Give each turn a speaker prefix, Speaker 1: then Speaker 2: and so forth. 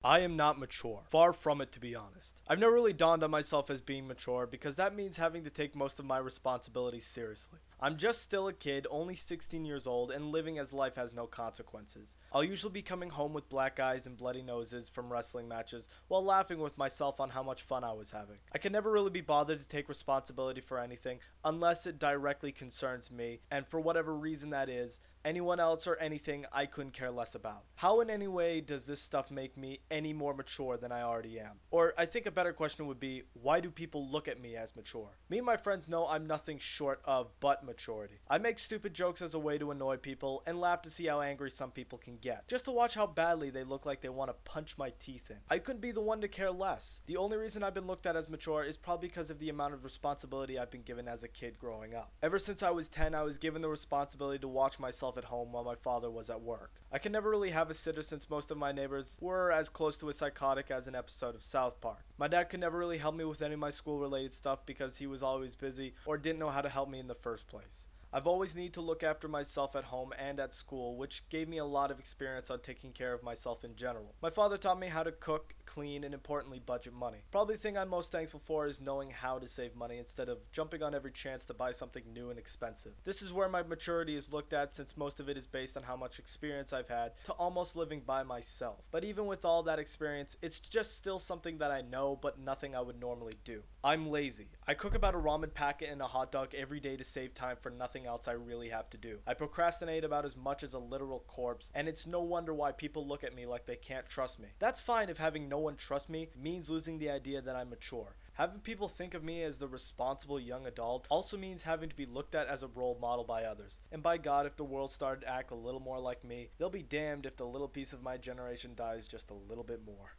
Speaker 1: I am not mature. Far from it, to be honest. I've never really dawned on myself as being mature because that means having to take most of my responsibilities seriously. I'm just still a kid, only 16 years old, and living as life has no consequences. I'll usually be coming home with black eyes and bloody noses from wrestling matches while laughing with myself on how much fun I was having. I can never really be bothered to take responsibility for anything unless it directly concerns me, and for whatever reason that is, anyone else or anything I couldn't care less about. How in any way does this stuff make me any more mature than I already am? Or I think a better question would be, why do people look at me as mature? Me and my friends know I'm nothing short of but maturity. I make stupid jokes as a way to annoy people and laugh to see how angry some people can get, just to watch how badly they look like they want to punch my teeth in. I couldn't be the one to care less. The only reason I've been looked at as mature is probably because of the amount of responsibility I've been given as a kid growing up. Ever since I was 10, I was given the responsibility to watch myself at home while my father was at work. I could never really have a sitter since most of my neighbors were as close to a psychotic as an episode of South Park. My dad could never really help me with any of my school related stuff because he was always busy or didn't know how to help me in the first place. I've always needed to look after myself at home and at school, which gave me a lot of experience on taking care of myself in general. My father taught me how to cook, clean, and importantly budget money. Probably the thing I'm most thankful for is knowing how to save money instead of jumping on every chance to buy something new and expensive. This is where my maturity is looked at, since most of it is based on how much experience I've had to almost living by myself. But even with all that experience, it's just still something that I know but nothing I would normally do. I'm lazy. I cook about a ramen packet and a hot dog every day to save time for nothing else I really have to do. I procrastinate about as much as a literal corpse, and it's no wonder why people look at me like they can't trust me. That's fine if having no one trust me means losing the idea that I'm mature. Having people think of me as the responsible young adult also means having to be looked at as a role model by others. And by God, if the world started to act a little more like me, they'll be damned if the little piece of my generation dies just a little bit more.